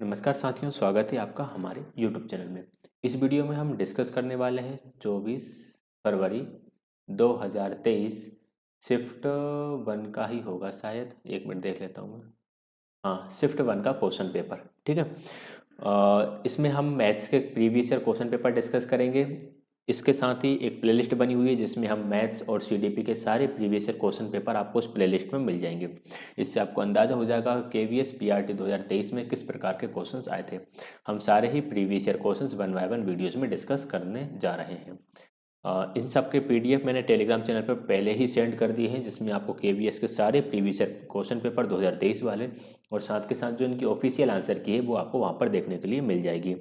नमस्कार साथियों, स्वागत है आपका हमारे YouTube चैनल में। इस वीडियो में हम डिस्कस करने वाले हैं 24 फरवरी 2023 शिफ्ट वन का ही होगा शायद। एक मिनट देख लेता हूँ मैं। हाँ, शिफ्ट वन का क्वेश्चन पेपर, ठीक है। इसमें हम मैथ्स के previous year question paper discuss करेंगे। इसके साथ ही एक प्लेलिस्ट बनी हुई है जिसमें हम मैथ्स और सीडीपी के सारे प्रीवियस ईयर क्वेश्चन पेपर आपको उस प्लेलिस्ट में मिल जाएंगे। इससे आपको अंदाज़ा हो जाएगा केवीएस पीआरटी 2023 में किस प्रकार के क्वेश्चंस आए थे। हम सारे ही previous year questions one by one videos में डिस्कस करने जा रहे हैं। इन सब के पीडीएफ मैंने टेलीग्राम चैनल पर पहले ही सेंड कर दिए हैं, जिसमें आपको केवीएस के सारे प्रीवियस ईयर क्वेश्चन पेपर 2023 वाले और साथ के साथ जो इनकी ऑफिशियल आंसर की है वो आपको वहाँ पर देखने के लिए मिल जाएगी।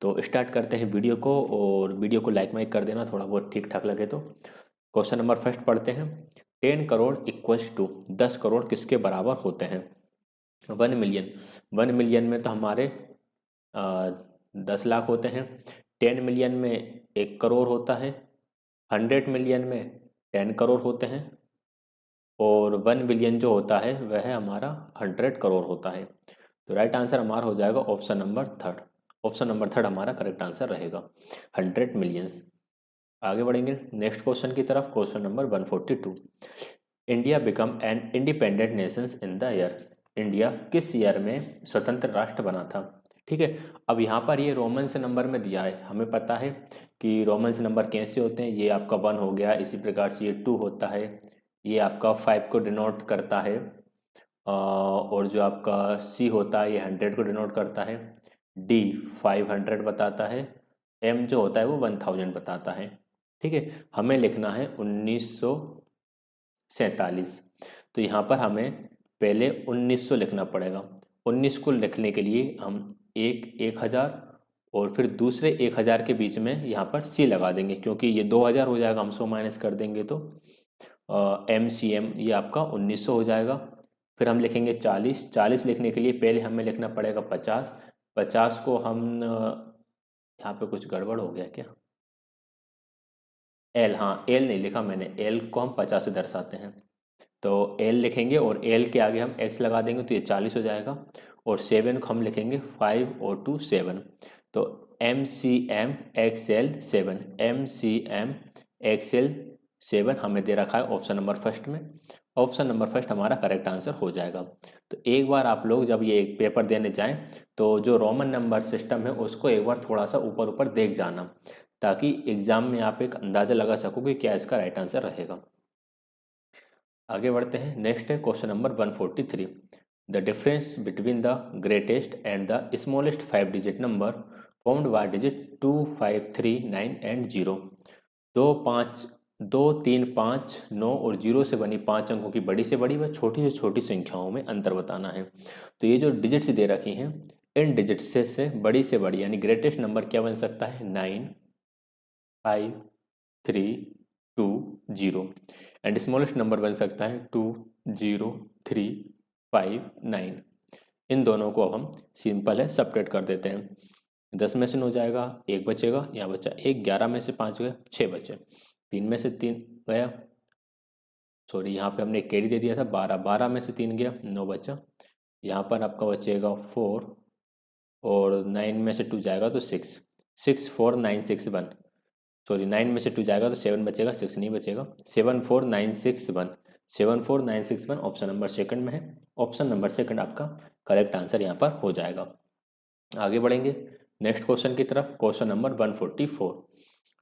तो स्टार्ट करते हैं वीडियो को, और वीडियो को लाइक माइक कर देना थोड़ा बहुत ठीक ठाक लगे तो। क्वेश्चन नंबर फर्स्ट पढ़ते हैं। 10 करोड़ इक्वल्स टू 10 करोड़ किसके बराबर होते हैं? 1 मिलियन। 1 मिलियन में तो हमारे 10 लाख होते हैं। 10 मिलियन में 1 करोड़ होता है। 100 मिलियन में 10 करोड़ होते हैं। और 1 बिलियन जो होता है वह हमारा 100 करोड़ होता है। तो राइट आंसर हमारा हो जाएगा option number third. Option number third हमारा करेक्ट आंसर रहेगा, 100 मिलियंस। आगे बढ़ेंगे नेक्स्ट क्वेश्चन की तरफ। Question number 142। India become an independent Nations in the year. India किस ईयर में स्वतंत्र राष्ट्र बना था? ठीक है। अब यहाँ पर ये रोमन से नंबर में दिया है, हमें पता है कि रोमन से नंबर कैसे होते हैं। ये आपका 1 हो गया, इसी प्रकार से ये 2 होता है, ये आपका 5 को डिनोट करता है, और जो आपका सी होता है ये 100 को डिनोट करता है, डी 500 बताता है, एम जो होता है वो 1000 बताता है। ठीक है। हमें लिखना है 1947। तो यहाँ पर हमें पहले 1900 लिखना पड़ेगा। 19 को लिखने के लिए हम 1000 और फिर दूसरे 1000 के बीच में यहाँ पर सी लगा देंगे, क्योंकि ये 2000 हो जाएगा, हम 100 माइनस कर देंगे तो एम सी एम ये आपका 1900 हो जाएगा। फिर हम लिखेंगे 40। 40 लिखने के लिए पहले हमें लिखना पड़ेगा 50। 50 को हम यहाँ पे कुछ गड़बड़ हो गया क्या? एल, हाँ एल नहीं लिखा मैंने, एल को हम 50 से दर्शाते हैं। तो एल लिखेंगे और एल के आगे हम एक्स लगा देंगे तो ये 40 हो जाएगा। और 7 को हम लिखेंगे 5 और 2 7। तो M C M X L 7, M C M X L 7 हमें दे रखा है ऑप्शन नंबर फर्स्ट में। ऑप्शन नंबर फर्स्ट हमारा करेक्ट आंसर हो जाएगा। तो एक बार आप लोग जब ये पेपर देने जाएं तो जो रोमन नंबर सिस्टम है उसको एक बार थोड़ा सा ऊपर ऊपर देख जाना, ताकि एग्जाम में आप एक अंदाज़ा लगा सको कि क्या इसका राइट आंसर रहेगा। आगे बढ़ते हैं। नेक्स्ट है question number 143। The difference between the greatest and the smallest 5 digit number found by digit 2 5 3 9 and 0। 2 3 5 9 और 0 से बनी 5 अंकों की बड़ी से बड़ी व छोटी से छोटी संख्याओं में अंतर बताना है। तो ये जो डिजिट्स दे रखी हैं, इन डिजिट्स से बड़ी से बड़ी यानी ग्रेटेस्ट नंबर क्या बन सकता है? 9 5 3 2 0। एंड स्मॉलेस्ट नंबर बन सकता है 2 0 3 5 9। इन दोनों को अब हम सिंपल है सब्ट्रैक्ट कर देते हैं। 10 में से 9 जाएगा, 1 बचेगा, यहाँ बचा 1, 11 में से 5 गए, 6 बचे, 3 में से 3 गया, सॉरी यहाँ पे हमने एक कैरी दे दिया था, 12, 12 में से 3 गया, 9 बचा। यहाँ पर आपका बचेगा 4 और 9 में से 2 जाएगा तो 6, 6 4 9 6 1, सॉरी 9 में से 2 जाएगा तो 7 बचेगा, 6 नहीं बचेगा, 7 4 9 6 1, 7 4 9 6 1 ऑप्शन नंबर सेकंड में है। ऑप्शन नंबर सेकंड आपका करेक्ट आंसर यहाँ पर हो जाएगा। आगे बढ़ेंगे नेक्स्ट क्वेश्चन की तरफ। Question number 144।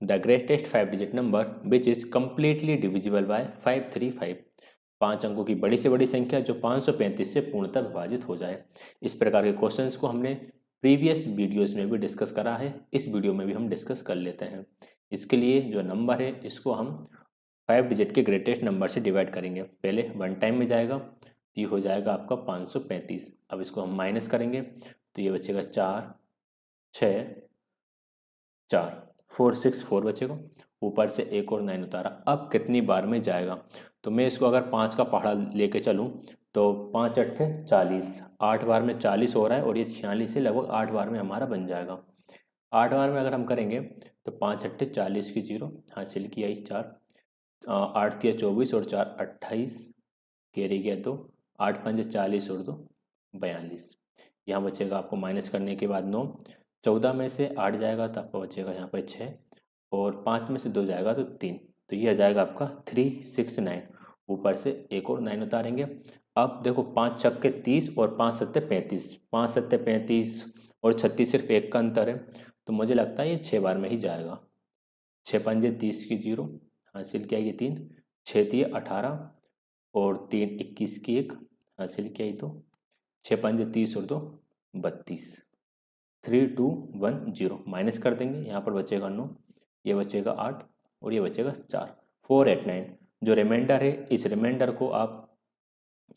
The greatest 5 digit number which is completely divisible by 535। 5 अंकों की बड़ी से बड़ी संख्या जो 535 से पूर्णतः विभाजित हो जाए। इस प्रकार के क्वेश्चंस को हमने प्रीवियस वीडियोस में भी डिस्कस करा है, इस वीडियो में भी हम डिस्कस कर लेते हैं। इसके लिए जो नंबर है इसको हम 5 डिजिट के ग्रेटेस्ट नंबर से डिवाइड करेंगे। पहले 1 टाइम में जाएगा तो ये हो जाएगा आपका 535। अब इसको हम माइनस करेंगे तो ये बचेगा 4 6 4, 4 6 4 बचेगा, ऊपर से एक और 9 उतारा। अब कितनी बार में जाएगा? तो मैं इसको अगर 5 का पहाड़ा लेके चलूँ तो 5 अट्ठे 40, 8 बार में 40 हो रहा है और ये 46 है, लगभग 8 बार में हमारा बन जाएगा। 8 बार में अगर हम करेंगे तो 5 अट्ठे 40 की 0 हासिल किया ही 4, 8 तिया 24 और 4 28, कैरी गया 2, 8 पंजे 40 और 2 42। यहाँ बचेगा आपको माइनस करने के बाद 9, 14 में से 8 जाएगा तो आपका बचेगा यहाँ पर 6, और 5 में से 2 जाएगा तो 3, तो ये आ जाएगा आपका 369। ऊपर से एक और 9 उतारेंगे। अब देखो 5 छक्के 30 और 5 सत्ते 35, 5 सत्ते 35 और 36 सिर्फ एक का अंतर है, तो मुझे लगता है ये 6 बार में ही जाएगा। 6 पंजे 30 की 0, हासिल क्या ये 3, 6 दिए 18 और 3 21 की 1, हासिल क्या ही तो 6 पंजे 30 और 2 32, 3210 माइनस कर देंगे। यहाँ पर बचेगा 9, ये बचेगा 8 और ये बचेगा 4, 489। जो रिमाइंडर है इस रिमाइंडर को आप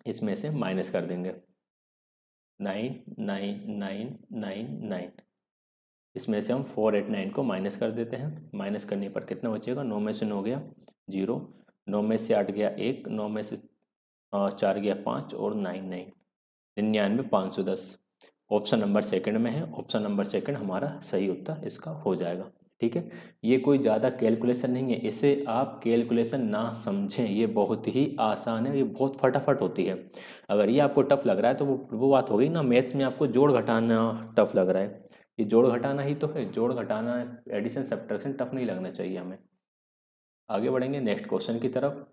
इसमें से माइनस कर देंगे, 99999, इसमें से हम 489 को माइनस कर देते हैं। माइनस करने पर कितना बचेगा, 9 में से 9 गया 0, 9 में से 8 गया 1, 9 में से 4 गया 5 और 99, 99,510। ऑप्शन नंबर सेकंड में है, ऑप्शन नंबर सेकंड हमारा सही उत्तर इसका हो जाएगा। ठीक है, ये कोई ज़्यादा कैलकुलेशन नहीं है, इसे आप कैलकुलेशन ना समझें, ये बहुत ही आसान है, ये बहुत फटाफट होती है। अगर ये आपको टफ लग रहा है तो वो बात हो गई ना, मैथ्स में आपको जोड़ घटाना टफ लग रहा है, ये जोड़ घटाना ही तो है, जोड़ घटाना, एडिशन सब्ट्रैक्शन टफ नहीं लगना चाहिए हमें। आगे बढ़ेंगे नेक्स्ट क्वेश्चन की तरफ।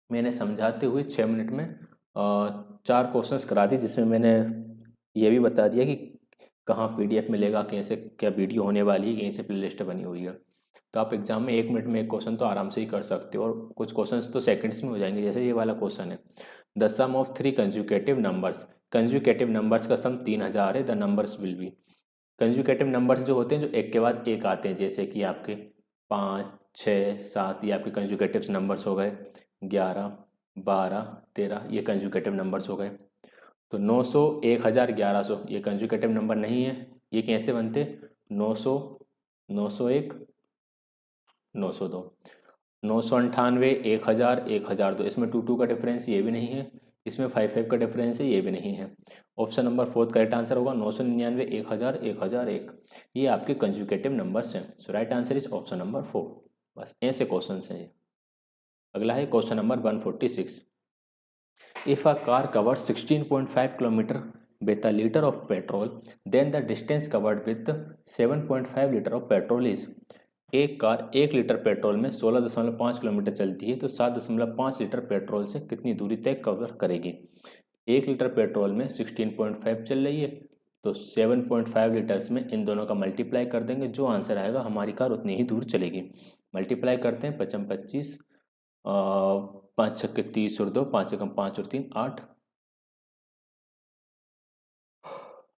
मैंने समझाते हुए 6 मिनट में 4 क्वेश्चंस करा दिए, जिसमें मैंने ये भी बता दिया कि कहाँ पीडीएफ मिलेगा, कैसे क्या वीडियो होने वाली है, कहीं से प्लेलिस्ट बनी हुई है। तो आप एग्जाम में 1 मिनट में एक क्वेश्चन तो आराम से ही कर सकते हो, और कुछ क्वेश्चंस तो सेकंड्स में हो जाएंगे। जैसे ये वाला क्वेश्चन है, the sum of 3 consecutive numbers, consecutive numbers का सम 3000 है, the numbers will be. Consecutive numbers जो होते हैं जो एक के बाद एक आते हैं, जैसे कि आपके 5 6 7, ये आपके कंज्यूकेटिव नंबर्स हो गए, 11 12 13, ये कंज्यूकेटिव नंबर्स हो गए। तो 900 1000 1100 ये कंज्यूकेटिव नंबर नहीं है, ये कैसे बनते, 900 901 902, 998 1000 1002, इसमें 2 का डिफरेंस ये भी नहीं है, इसमें 5 का डिफरेंस है ये भी नहीं है। ऑप्शन नंबर 4 करेक्ट आंसर होगा, 999 1000 1001, ये आपके कंज्यूकेटिव नंबर्स हैं। So right answer is option number 4। बस ऐसे क्वेश्चन हैं ये। अगला है question number 146। If a car covers 16.5 km with a liter of petrol, then the distance covered with 7.5 liter of petrol is। एक कार 1 लीटर पेट्रोल में 16.5 kilometre चलती है, तो 7.5 लीटर पेट्रोल से कितनी दूरी तय कवर करेगी। 1 लीटर पेट्रोल में 16.5 चल रही है, तो 7.5 लीटर्स में इन दोनों का मल्टीप्लाई कर देंगे, जो आंसर आएगा हमारी कार उतनी ही दूर चलेगी। मल्टीप्लाई करते हैं, 5 25, 5 छक्के 30 और 2, 5 एकम 5 और 3 8,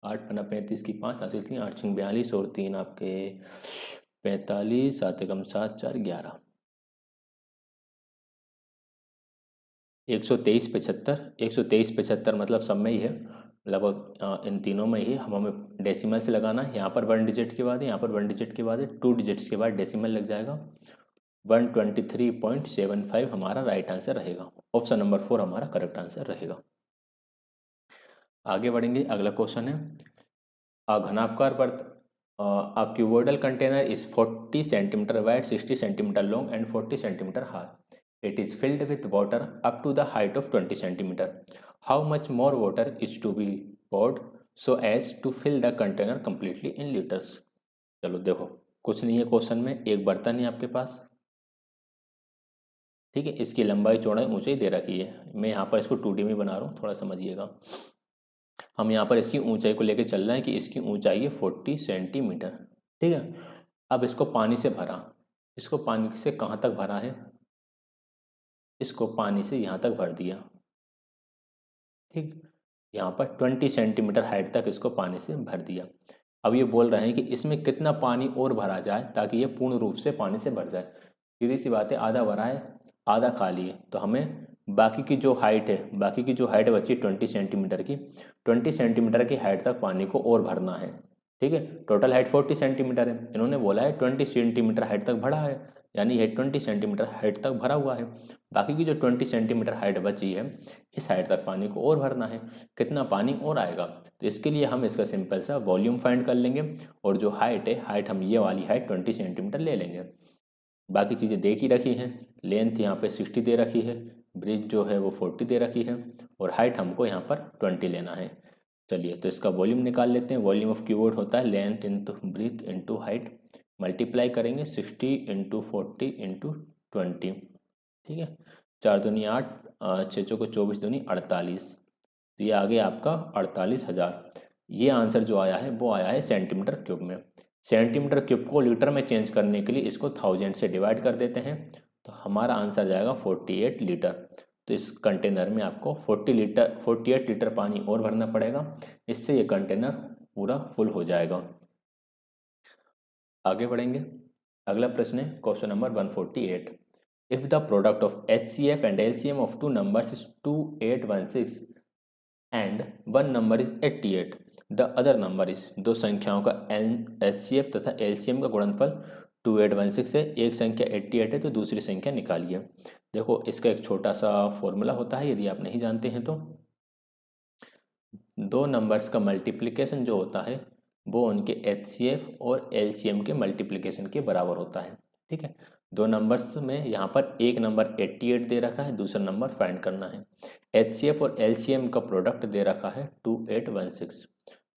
8 पन्ना 35 की 5 हासिल थी, 8 छिंग 42 और 3 आपके 45, 7 एकम 7 4 11, 123 75, 123 75 मतलब सब में ही है, लगभग इन तीनों में ही। हम हमें डेसिमल से लगाना है, यहाँ पर 1 डिजिट के बाद है, यहाँ पर 1 डिजिट के बाद है, 2 डिजिट्स के बाद डेसिमल लग जाएगा। 123.75 हमारा राइट आंसर रहेगा। ऑप्शन नंबर 4 हमारा करेक्ट आंसर रहेगा। आगे बढ़ेंगे, अगला क्वेश्चन है, घनाभकार बर्त a cuboidal container is 40 centimeter wide, 60 centimeter long and 40 centimeter high. It is filled with water up to the height of 20 centimeter. How much more water is to be poured so as to fill the container completely in liters? चलो देखो, कुछ नहीं है question में, एक बर्तन है आपके पास, ठीक है, इसकी लंबाई चौड़ाई ऊंचाई दे रखी है। मैं यहाँ पर इसको 2D में बना रहा हूँ, थोड़ा समझिएगा। हम यहाँ पर इसकी ऊंचाई को लेकर चल रहे हैं कि इसकी ऊंचाई है 40 सेंटीमीटर, ठीक है। अब इसको पानी से भरा, इसको पानी से कहाँ तक भरा है, इसको पानी से यहाँ तक भर दिया, ठीक, यहाँ पर 20 सेंटीमीटर हाइट तक इसको पानी से भर दिया। अब ये बोल रहे हैं कि इसमें कितना पानी और भरा जाए ताकि ये पूर्ण रूप से पानी से भर जाए। सीधी सी बात है, आधा भरा है आधा खाली है, तो हमें बाकी की जो हाइट है, बाकी की जो हाइट बची 20 सेंटीमीटर की, 20 सेंटीमीटर की हाइट तक पानी को और भरना है, ठीक है। टोटल हाइट 40 सेंटीमीटर है, इन्होंने बोला है 20 सेंटीमीटर हाइट तक भरा है, यानी ये 20 सेंटीमीटर हाइट तक भरा हुआ है। बाकी की जो 20 सेंटीमीटर हाइट बची है, इस हाइट तक पानी को और भरना है, कितना पानी और आएगा। तो इसके लिए हम इसका सिंपल सा वॉल्यूम फाइंड कर लेंगे, और जो हाइट है, हाइट हम ये वाली हाइट 20 सेंटीमीटर ले लेंगे। बाकी चीज़ें देख ही रखी हैं, लेंथ यहाँ पे 60 दे रखी है, ब्रिज जो है वो 40 दे रखी है, और हाइट हमको यहाँ पर 20 लेना है। चलिए तो इसका वॉल्यूम निकाल लेते हैं। वॉल्यूम ऑफ कीबोर्ड होता है length into breath into height, multiply करेंगे 60 इंटू 40 इंटू 20, ठीक है। 4 दूनी 8, 6 चौको 24 दूनी 48, तो ये आ गया आपका 48,000। ये आंसर जो आया है वो आया है सेंटीमीटर क्यूब में। सेंटीमीटर क्यूब को लीटर में चेंज करने के लिए इसको 1000 से डिवाइड कर देते हैं, तो हमारा आंसर जाएगा 48 लीटर। तो इस कंटेनर में आपको 48 लीटर पानी और भरना पड़ेगा, इससे ये कंटेनर पूरा फुल हो जाएगा। आगे बढ़ेंगे। अगला प्रश्न है question number 148। If the product of HCF and LCM of two numbers is 2816 and one number is 88, the other number is, दो संख्याओं का HCF तथा LCM का गुणनफल 2816 है, एक संख्या 88 है, तो दूसरी संख्या निकालिए। देखो इसका एक छोटा सा फॉर्मूला होता है, यदि आप नहीं जानते हैं तो दो नंबर्स का मल्टीप्लिकेशन जो होता है वो उनके HCF और LCM के मल्टीप्लिकेशन के बराबर होता है, ठीक है। दो नंबर्स में यहाँ पर एक नंबर 88 दे रखा है, दूसरा नंबर फाइंड करना है। HCF और LCM का प्रोडक्ट दे रखा है 2816,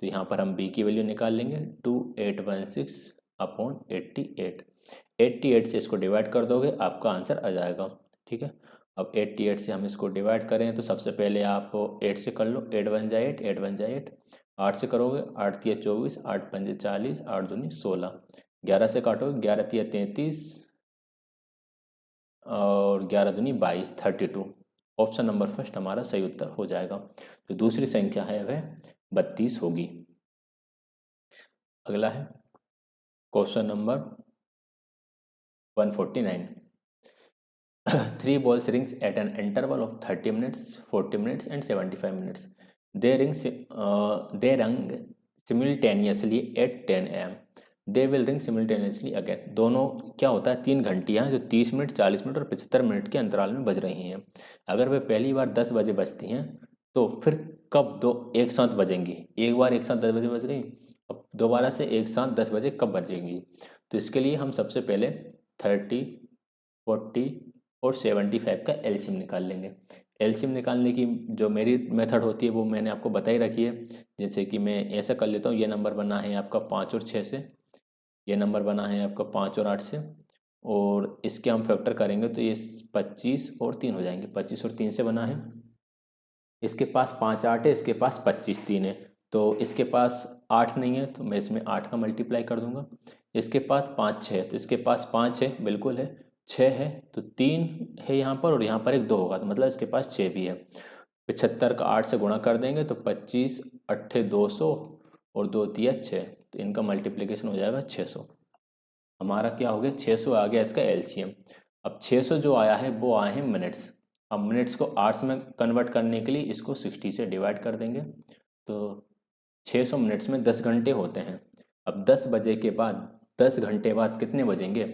तो यहाँ पर हम b की वैल्यू निकाल लेंगे 2816 अपॉन 88 से इसको डिवाइड कर दोगे आपका आंसर आ जाएगा, ठीक है। अब 88 से हम इसको डिवाइड करें तो सबसे पहले आप 8 से कर लो, 8 1 जा 8, 8 1 जा 8, 8 से करोगे 8 तिया 24, 8 पंजे 40, 8 दूनी 16, 11 से काटोगे 11 तिया 33 और 11 दूनी 22, 32। ऑप्शन नंबर फर्स्ट हमारा सही उत्तर हो जाएगा। तो दूसरी संख्या है वह 32 होगी। अगला है question number 149। 3 balls rings at an interval of 30 minutes, 40 minutes and 75 minutes. They rung simultaneously at 10 am. They will ring simultaneously again. दोनों क्या होता है, 3 घंटियाँ जो 30 मिनट, 40 मिनट और 75 मिनट के अंतराल में बज रही हैं। अगर वे पहली बार 10 बजे बजती हैं तो फिर कब दो एक साथ बजेंगी? एक बार एक साथ 10 बजे बज रही, अब दोबारा से एक साथ 10 बजे कब बजेंगी? तो इसके लिए हम सबसे पहले 30, 40 और 75 का एलसीएम निकाल लेंगे। एलसीएम निकालने की जो मेरी मेथड होती है वो मैंने आपको बताई रखी है। जैसे कि मैं ऐसा कर लेता हूँ, ये नंबर बना है आपका 5 और 6 से, ये नंबर बना है आपका 5 और 8 से, और इसके हम फैक्टर करेंगे तो ये 25 और 3 हो जाएंगे। 25 और 3 से बना है, इसके पास 5 8 है, इसके पास 25 3 है, तो इसके पास 8 नहीं है तो मैं इसमें 8 का मल्टीप्लाई कर दूंगा। इसके पास 5 6 है तो इसके पास 5 है, बिल्कुल है। 6 है तो 3 है यहाँ पर और यहाँ पर एक 2 होगा, तो मतलब इसके पास 6 भी है। 75 का 8 से गुणा कर देंगे तो 25 8 200 और 2 तिया 6, तो इनका मल्टीप्लिकेशन हो जाएगा 600। हमारा क्या हो गया, 600 आ गया इसका एलसीएम। अब 600 जो आया है वो आए हैं मिनट्स। अब मिनट्स को आवर्स में कन्वर्ट करने के लिए इसको 60 से डिवाइड कर देंगे, तो 600 मिनट्स में 10 घंटे होते हैं। अब 10 बजे के बाद 10 घंटे बाद कितने बजेंगे?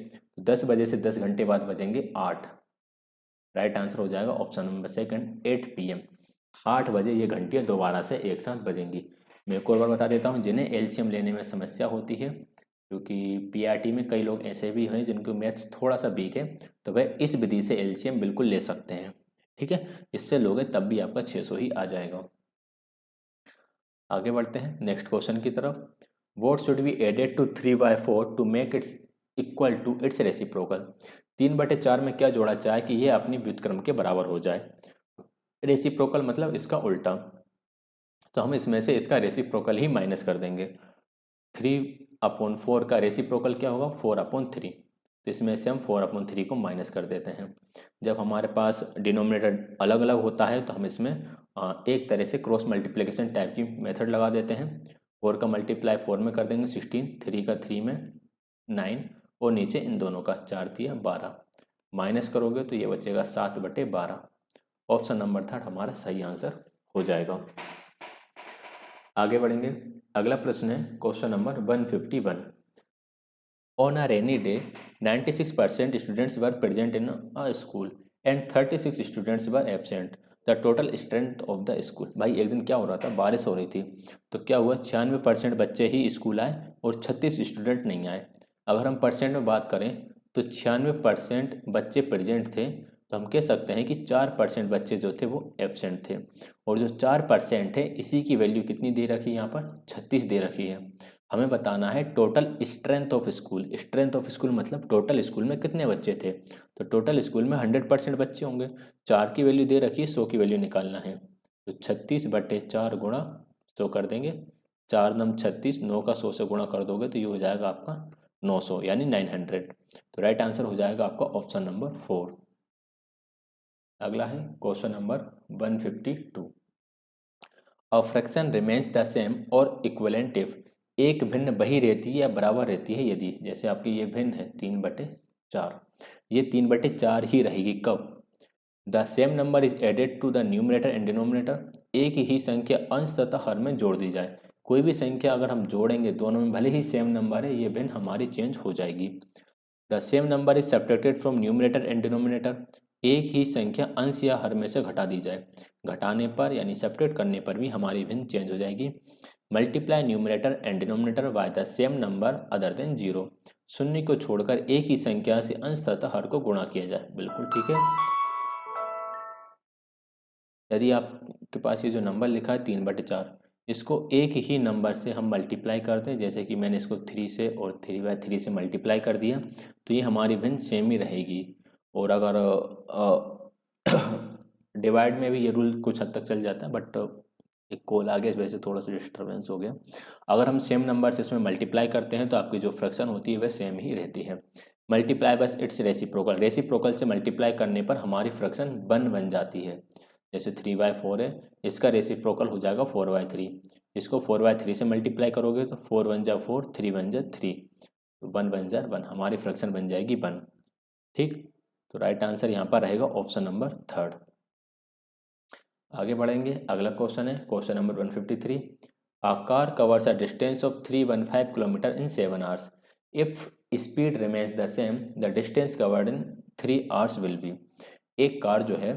10 बजे से 10 घंटे बाद बजेंगे 8। राइट आंसर हो जाएगा ऑप्शन नंबर सेकंड 8 PM। 8 बजे ये घंटियाँ दोबारा से एक साथ बजेंगी। मैं एक और बार बता देता हूँ, जिन्हें एलसीएम लेने में समस्या होती है, क्योंकि पीआरटी में कई लोग ऐसे भी हैं जिनको मैथ्स थोड़ा सा वीक है, तो वह इस विधि से एलसीएम बिल्कुल ले सकते हैं, ठीक है। इससे लोगे तब भी आपका 600 ही आ जाएगा। आगे बढ़ते हैं नेक्स्ट क्वेश्चन की तरफ। What should be added to 3/4 to make it equal to its reciprocal? 3/4 में क्या जोड़ा जाए कि यह अपनी व्युत्क्रम के बराबर हो जाए? रेसिप्रोकल मतलब इसका उल्टा, तो हम इसमें से इसका रेसिप्रोकल ही माइनस कर देंगे। 3/4 का रेसिप्रोकल क्या होगा? 4/3, तो इसमें से हम 4/3 को माइनस कर देते हैं। जब हमारे पास डिनोमिनेटर अलग अलग होता है तो हम इसमें एक तरह से क्रॉस मल्टीप्लिकेशन टाइप की मेथड लगा देते हैं। 4 का मल्टीप्लाई 4 में कर देंगे 16, 3 का 3 में 9 और नीचे इन दोनों का 4 तिया 12, माइनस करोगे तो ये बचेगा 7/12। ऑप्शन नंबर 3 हमारा सही आंसर हो जाएगा। आगे बढ़ेंगे। अगला प्रश्न है question number 151। On a rainy day 96% students were present in a school and 36 students were absent, the total strength of the school. भाई एक दिन क्या हो रहा था, बारिश हो रही थी, तो क्या हुआ 96% बच्चे ही स्कूल आए और 36 स्टूडेंट नहीं आए। अगर हम परसेंट में बात करें तो 96% बच्चे प्रेजेंट थे तो हम कह सकते हैं कि 4% बच्चे जो थे वो एब्सेंट थे। और जो 4% है इसी की वैल्यू कितनी दे रखी है यहाँ पर, 36 दे रखी है। हमें बताना है total strength of school. Strength of school मतलब टोटल स्कूल में कितने बच्चे थे। तो टोटल स्कूल में 100% बच्चे होंगे। 4 की वैल्यू दे रखी है, 100 की वैल्यू निकालना है। तो 36/4 गुणा 100 कर देंगे। 4 नम 36, 9 का 100 से गुणा कर दोगे तो ये हो जाएगा आपका 900 यानी 900। तो राइट आंसर हो जाएगा आपका ऑप्शन नंबर 4। अगला है question number 152। A fraction remains the same और इक्विवेलेंट इफ एक भिन्न वही रहती है या बराबर रहती है यदि, जैसे आपकी ये भिन्न है 3/4, ये 3/4 ही रहेगी कब। The same number is added to the numerator and denominator, एक ही संख्या अंश तथा हर में जोड़ दी जाए। कोई भी संख्या अगर हम जोड़ेंगे दोनों में, भले ही सेम नंबर है, ये भिन्न हमारी चेंज हो जाएगी। The same number is subtracted from numerator and denominator, एक ही संख्या अंश या हर में से घटा दी जाए। घटाने पर यानी सब्ट्रैक्ट करने पर भी हमारी भिन्न चेंज हो जाएगी। Multiply numerator and denominator by the same number other than 0, शून्य को छोड़कर एक ही संख्या से अंश तथा हर को गुणा किया जाए। बिल्कुल ठीक है। यदि आपके पास ये जो नंबर लिखा है 3/4, इसको एक ही नंबर से हम मल्टीप्लाई कर दें, जैसे कि मैंने इसको 3 से और 3/3 से मल्टीप्लाई कर दिया, तो ये हमारी भिन्न सेम ही रहेगी। और अगर डिवाइड में भी ये रूल कुछ हद तक चल जाता है, बट एक कॉल आ गया इस वजह से थोड़ा सा डिस्टर्बेंस हो गया। अगर हम सेम नंबर से इसमें मल्टीप्लाई करते हैं तो आपकी जो फ्रैक्शन होती है वह सेम ही रहती है। मल्टीप्लाई बस इट्स रेसिप्रोकल, रेसिप्रोकल से मल्टीप्लाई करने पर हमारी फ्रैक्शन बन जाती है। जैसे 3/4 है, इसका रेसिप्रोकल हो जाएगा 4/3। इसको 4/3 से मल्टीप्लाई करोगे तो 4 1 जा 4, 3 1 जा 3, 1 1 जा 1, हमारी फ्रैक्शन बन जाएगी 1। ठीक, तो राइट आंसर यहाँ पर रहेगा ऑप्शन नंबर 3। आगे बढ़ेंगे, अगला क्वेश्चन है question number 153। A car covers a distance of 315 kilometre in 7 hours, if speed remains the same the distance covered in 3 hours will be. एक कार जो है,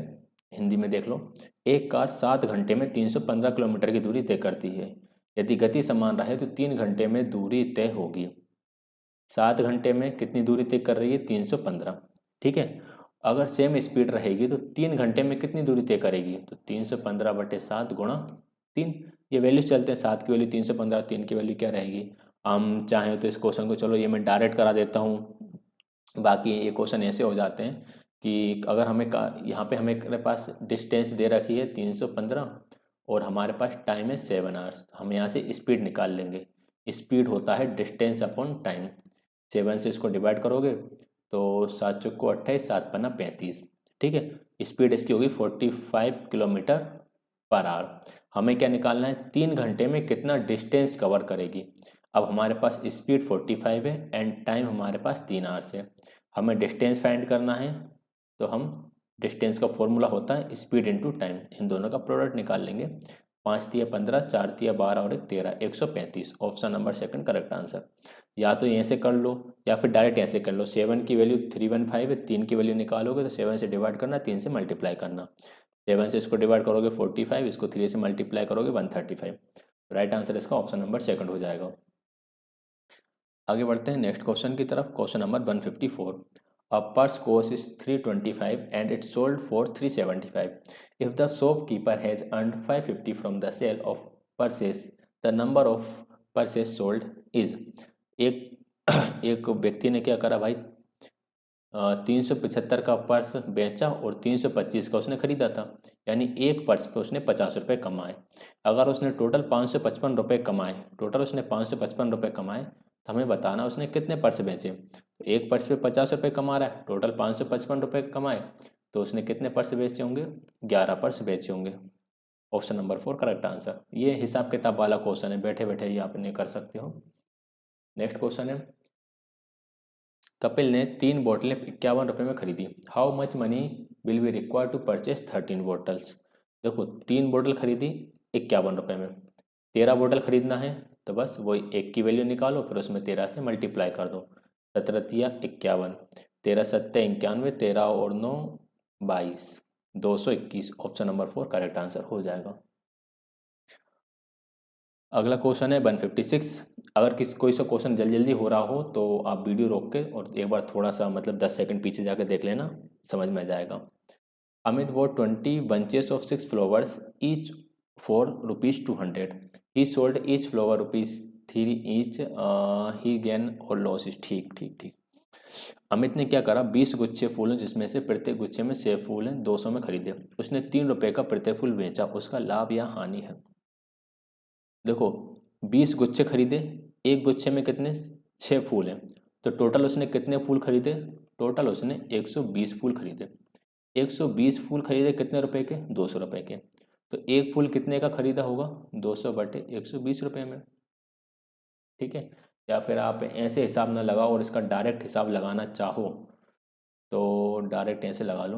हिंदी में देख लो, एक कार 7 घंटे में 315 किलोमीटर की दूरी तय करती है। यदि गति समान रहे तो 3 घंटे में दूरी तय होगी। 7 घंटे में कितनी दूरी तय कर रही है, 315। ठीक है, अगर सेम स्पीड रहेगी तो 3 घंटे में कितनी दूरी तय करेगी, तो 315/7 गुणा 3। ये वैल्यू चलते हैं, 7 की वैल्यू 315, 3 की वैल्यू क्या रहेगी। हम चाहें तो इस क्वेश्चन को, चलो ये मैं डायरेक्ट करा देता हूँ, बाकी ये क्वेश्चन ऐसे हो जाते हैं कि अगर हमें यहाँ पे हमें पास डिस्टेंस दे रखी है 315 और हमारे पास टाइम है 7 आवर्स, हम यहाँ से स्पीड निकाल लेंगे। स्पीड होता है डिस्टेंस अपॉन टाइम। 7 से इसको डिवाइड करोगे तो 7 चौको 28, 7 पन्ना 35। ठीक है, स्पीड इसकी होगी 45 किलोमीटर पर आवर। हमें क्या निकालना है, 3 घंटे में कितना डिस्टेंस कवर करेगी। अब हमारे पास स्पीड 45 है एंड टाइम हमारे पास 3 आवर्स है। हमें डिस्टेंस फाइंड करना है, तो हम डिस्टेंस का फॉर्मूला होता है स्पीड इनटू टाइम, इन दोनों का प्रोडक्ट निकाल लेंगे। 5 तिया 15, 4 तिया 12 और 1 13, 135। Option number 2 correct answer. या तो ऐसे कर लो या फिर डायरेक्ट ऐसे कर लो। 7 की वैल्यू 315 है, 3 की वैल्यू निकालोगे तो 7 से डिवाइड करना, 3 से मल्टीप्लाई करना। 7 से इसको डिवाइड करोगे 45, इसको 3 से मल्टीप्लाई करोगे 135। राइट आंसर इसका ऑप्शन नंबर 2 हो जाएगा। आगे बढ़ते हैं नेक्स्ट क्वेश्चन की तरफ। Question number 154। A purse cost is 325 and it's sold for 375। If the shopkeeper has earned 550 from the sale of purses, the number of purses sold is. एक व्यक्ति ने क्या करा भाई, 375 का पर्स बेचा और 325 का उसने खरीदा था, यानी एक पर्स पे उसने 50 रुपये कमाए। अगर उसने टोटल 555 रुपये कमाए, टोटल उसने 555 रुपये कमाए, तो हमें बताना उसने कितने पर्स बेचे। एक पर्स पे 50 रुपये कमा रहा है, टोटल 555 रुपये कमाए, तो उसने कितने पर्स बेचे होंगे, 11 पर्स बेचे होंगे। Option number 4 correct answer. ये हिसाब किताब वाला क्वेश्चन है, बैठे बैठे ही आप इन्हें कर सकते हो। नेक्स्ट क्वेश्चन है, कपिल ने 3 बोतलें 51 रुपये में खरीदी। How much money will be required to purchase 13 bottles. देखो 3 बोतल खरीदी 51 रुपये में, 13 बोतल खरीदना है, तो बस वही एक की वैल्यू निकालो, फिर उसमें 13 से मल्टीप्लाई कर दो। 17 तिया 51, 13 सत्ते 91, 13 और 9 22, 221। ऑप्शन नंबर 4 करेक्ट आंसर हो जाएगा। अगला क्वेश्चन है 156। अगर कोई सा क्वेश्चन जल्दी जल्दी हो रहा हो तो आप वीडियो रोक के और एक बार थोड़ा सा मतलब 10 सेकंड पीछे जाकर देख लेना, समझ में आ जाएगा। Amit bought 20 bunches of 6 flowers each for rupees 200. He sold each flower rupees 3 each. He gain or loss is ठीक ठीक ठीक। अमित ने क्या करा, 20 गुच्छे फूल हैं जिसमें से प्रत्येक गुच्छे में 6 फूल हैं, 200 में खरीदे। उसने 3 रुपए का प्रत्येक फूल बेचा, उसका लाभ या हानि है। देखो 20 गुच्छे खरीदे, एक गुच्छे में कितने, 6 फूल हैं, तो टोटल उसने कितने फूल खरीदे, टोटल उसने 120 फूल खरीदे। 120 फूल खरीदे कितने रुपए के, 200 रुपए के। तो एक फूल कितने का खरीदा होगा, 200 बटे 120 रुपए में। ठीक है, या फिर आप ऐसे हिसाब ना लगाओ और इसका डायरेक्ट हिसाब लगाना चाहो तो डायरेक्ट ऐसे लगा लो,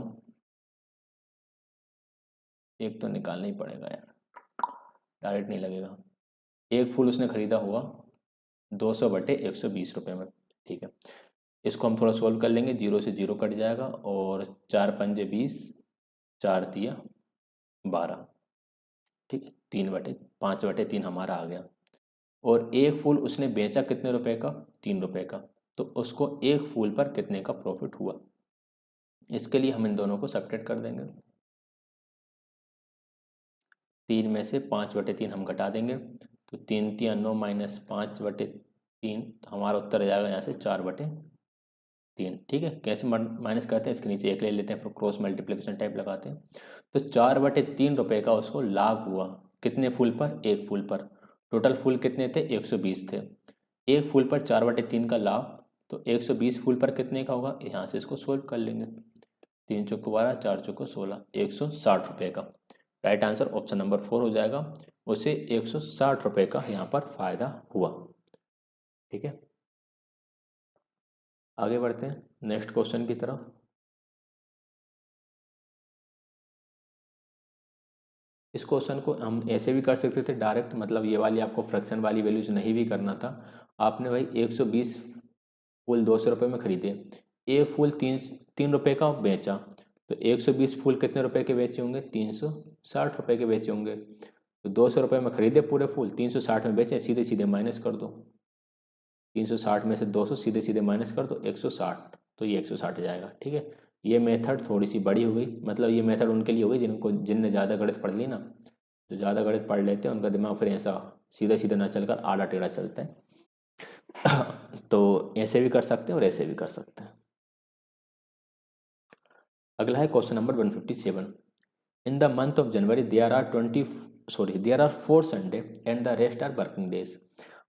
एक तो निकालना ही पड़ेगा यार, डायरेक्ट नहीं लगेगा। एक फूल उसने खरीदा होगा 200 बटे 120 रुपये में। ठीक है, इसको हम थोड़ा सोल्व कर लेंगे, 0 से 0 कट जाएगा और 4 पंजे 20, 4 तिया 12। ठीक है, 5/3 हमारा आ गया। और एक फूल उसने बेचा कितने रुपए का, 3 रुपए का, तो उसको एक फूल पर कितने का प्रॉफिट हुआ। इसके लिए हम इन दोनों को सब्ट्रैक्ट कर देंगे। 3 में से 5/3 हम घटा देंगे, तो 3 तिया 9 माइनस 5/3, तो हमारा उत्तर आ जाएगा यहाँ से 4/3। ठीक है, कैसे माइनस करते हैं, इसके नीचे एक ले लेते हैं, फिर क्रॉस मल्टीप्लिकेशन टाइप लगाते हैं। तो 4/3 रुपए का उसको लाभ हुआ, कितने फूल पर, एक फूल पर। टोटल फूल कितने थे, 120 थे। एक फूल पर 4/3 का लाभ, तो 120 फूल पर कितने का होगा, यहाँ से इसको सोल्व कर लेंगे। 3 चौको 12, 4 चौको 16, 160 रुपये का। राइट आंसर ऑप्शन नंबर 4 हो जाएगा। उसे 160 रुपये का यहाँ पर फायदा हुआ। ठीक है, आगे बढ़ते हैं नेक्स्ट क्वेश्चन की तरफ। इस क्वेश्चन को हम ऐसे भी कर सकते थे डायरेक्ट, मतलब ये वाली आपको फ्रैक्शन वाली वैल्यूज नहीं भी करना था। आपने भाई 120 फूल 200 रुपये में खरीदे, एक फूल 3 रुपये का बेचा, तो 120 फूल कितने रुपए के बेचे होंगे, 360 रुपये के बेचे होंगे। तो 200 रुपये में खरीदे पूरे फूल, 360 में बेचे, सीधे सीधे माइनस कर दो, 360 में से 200 सीधे सीधे माइनस कर दो, 160, तो ये 160 जाएगा। ठीक है, ये मेथड थोड़ी सी बड़ी हो गई, मतलब ये मेथड उनके लिए हो गई जिनने ज़्यादा गणित पढ़ ली ना। जो ज़्यादा गणित पढ़ लेते हैं उनका दिमाग फिर ऐसा सीधा सीधा ना चलकर आड़ा टेढ़ा चलता है। तो ऐसे भी कर सकते हैं और ऐसे भी कर सकते हैं। अगला है question number 157। In the month of January there are 4 Sunday and the rest are working days.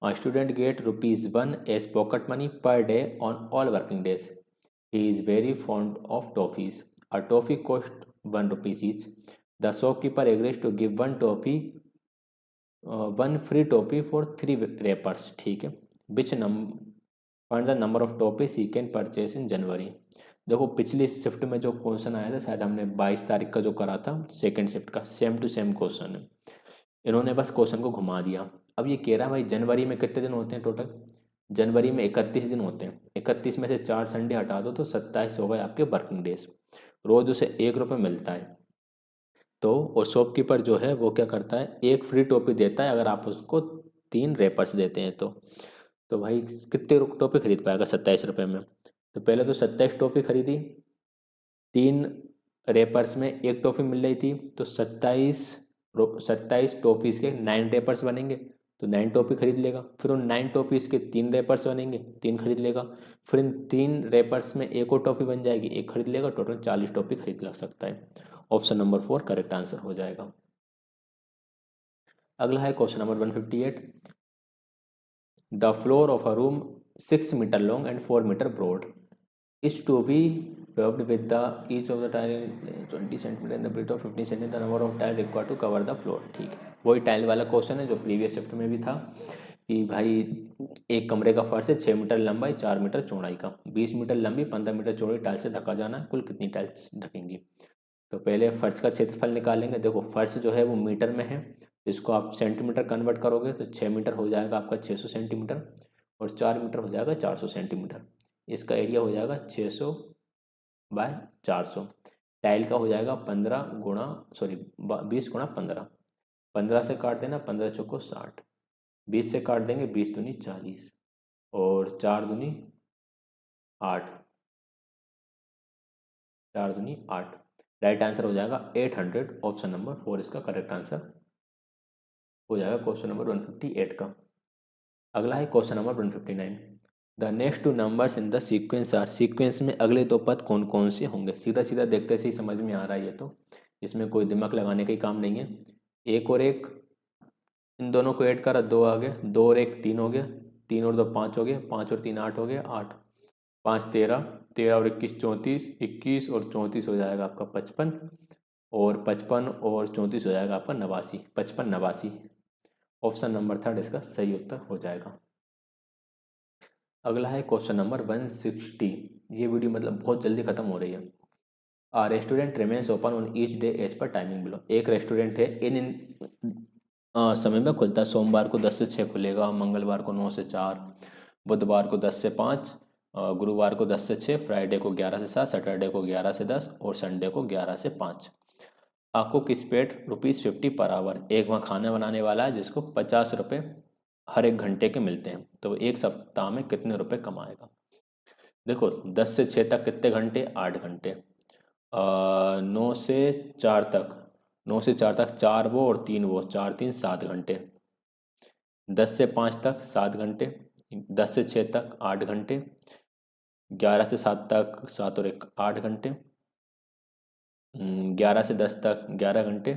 A student get ₹1 as pocket money per day on all working days. He is very fond of toffees. A toffee costs ₹1 each. The shopkeeper agrees to give one free toffee for 3 wrappers. ठीक है, find the number of toffees he can purchase in January. देखो पिछली shift में जो question आया था, शायद हमने 22 तारीख का जो करा था सेकेंड शिफ्ट का, सेम टू सेम क्वेश्चन है। इन्होंने बस क्वेश्चन को घुमा दिया। अब ये कह रहा है भाई जनवरी में कितने दिन होते हैं टोटल, जनवरी में 31 दिन होते हैं। 31 में से 4 संडे हटा दो तो 27 हो गए आपके वर्किंग डेज। रोज उसे ₹1 मिलता है। तो और शॉपकीपर जो है वो क्या करता है, एक फ्री टोपी देता है अगर आप उसको 3 रेपर्स देते हैं तो भाई कितने टोपी खरीद पाएगा 27 रुपये में। तो पहले तो 27 टोपी खरीदी, 3 रेपर्स में एक टॉफ़ी मिल रही थी, तो 27 टॉफ़ीज़ के 9 रेपर्स बनेंगे, तो 9 टॉफ़ी खरीद लेगा। फिर उन 9 टॉफ़ीज़ के 3 रेपर्स बनेंगे, 3 खरीद लेगा। फिर इन 3 रेपर्स में एक और टॉफ़ी बन जाएगी, 1 खरीद लेगा। टोटल 40 टॉफ़ी खरीद लग सकता है। ऑप्शन नंबर 4 करेक्ट आंसर हो जाएगा। अगला है question number 158। The floor of a room 6 metre long and 4 metre broad is to be paved with the each of the tile 20 cm and the width of 15 cm, the number of tile required to cover the floor। ठीक है, वही tile वाला question है जो previous shift में भी था कि भाई एक कमरे का फर्श है 6 मीटर लंबाई 4 मीटर चौड़ाई का, 20 मीटर लंबी 15 मीटर चौड़ाई टाइल से ढका जाना है, कुल कितनी टाइल्स ढकेंगी। तो पहले फर्श का क्षेत्रफल निकालेंगे। देखो फर्श जो है वो मीटर में है, इसको आप सेंटीमीटर कन्वर्ट करोगे तो 6 मीटर हो जाएगा आपका 600 सेंटीमीटर, और 4 मीटर हो जाएगा 400 सेंटीमीटर। इसका एरिया हो जाएगा 600 बाय 400। टाइल का हो जाएगा 20 गुणा 15। 15 से काट देना, 15 चौको 60, 20 से काट देंगे, 20 दूनी 40, और 4 दूनी 8, 4 दूनी 8। राइट आंसर हो जाएगा 800। ऑप्शन नंबर 4 इसका करेक्ट आंसर हो जाएगा क्वेश्चन नंबर 158 का। अगला है question number 159। The next two numbers in the sequence are, sequence में अगले दो पद कौन कौन से होंगे। सीधा सीधा देखते से ही समझ में आ रहा है ये तो, इसमें कोई दिमाग लगाने का ही काम नहीं है। एक और एक, इन दोनों को ऐड करा, दो आ गए, दो और एक तीन हो गया, तीन और दो पाँच हो गया, पाँच और तीन आठ हो गया, आठ, पाँच 13, 13 और 21 34, 21 और 34 हो जाएगा आपका 55, और 55 और 34 हो जाएगा आपका 89, 55 89। ऑप्शन नंबर 3 इसका सही उत्तर हो जाएगा। अगला है क्वेश्चन नंबर 160। ये वीडियो मतलब बहुत जल्दी खत्म हो रही है। A restaurant remains open on each day as per timing below. एक रेस्टोरेंट है समय में खुलता है। सोमवार को 10 से 6 खुलेगा, मंगलवार को 9 से 4, बुधवार को 10 से 5, गुरुवार को 10 से 6, फ्राइडे को 11 से 7, सैटरडे को 11 से 10 और संडे को 11 से 5। आपको किस पेड ₹50 पर आवर, एक वहाँ खाना बनाने वाला है जिसको 50 रुपये हर एक घंटे के मिलते हैं, तो एक सप्ताह में कितने रुपए कमाएगा। देखो 10 से 6 तक कितने घंटे, 8 घंटे। 9 से 4 तक, 9 से 4 तक 4 वो और 3 वो, 4 3 7 घंटे। 10 से 5 तक 7 घंटे, 10 से 6 तक 8 घंटे, 11 से 7 तक 7 और 1 8 घंटे, 11 से 10 तक 11 घंटे,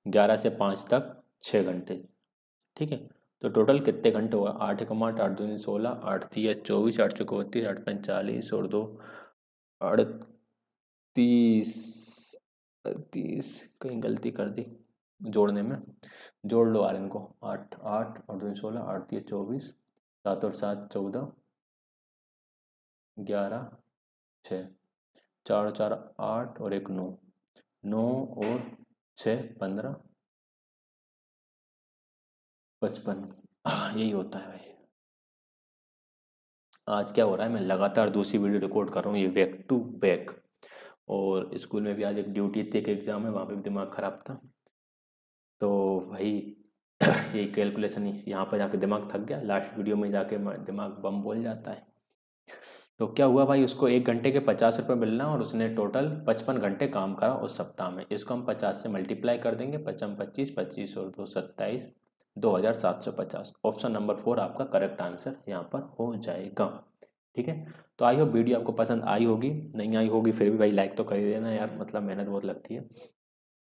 11 से 5 तक 6 घंटे। ठीक है, तो टोटल कितने घंटे हुआ, 8 एकम 8, 8 दूनी 16, 8 तिया 24, 8 चौको 32, 8 पंच 40 और 2 38। 38 कहीं गलती कर दी जोड़ने में, जोड़ लो यार इनको। 8 8 और 2 16, 8 तिया 24, 7 और 7 14, 11 6, 4 4 8 और 1 9, 9 और 6 15 55। यही होता है भाई। आज क्या हो रहा है, मैं लगातार दूसरी वीडियो रिकॉर्ड कर रहा हूँ ये बैक टू बैक, और स्कूल में भी आज एक ड्यूटी थी, एक एग्ज़ाम है, वहाँ पे भी दिमाग ख़राब था। तो भाई यही कैलकुलेशन ही यहाँ पर जाके दिमाग थक गया, लास्ट वीडियो में जाके दिमाग बम बोल जाता है। तो क्या हुआ भाई, उसको 1 घंटे के 50 रुपये मिलना और उसने टोटल 55 घंटे काम करा उस सप्ताह में। इसको हम 50 से मल्टीप्लाई कर देंगे, 55 25, 25 और 2 27, 2750। ऑप्शन नंबर 4 आपका करेक्ट आंसर यहाँ पर हो जाएगा। ठीक है, तो आई होप वीडियो आपको पसंद आई होगी, नहीं आई होगी फिर भी भाई लाइक तो कर ही देना यार, मतलब मेहनत बहुत लगती है।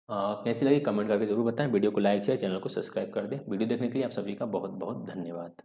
कैसी लगी कमेंट करके जरूर बताएं। वीडियो को लाइक शेयर, चैनल को सब्सक्राइब कर दें। वीडियो देखने के लिए आप सभी का बहुत बहुत धन्यवाद।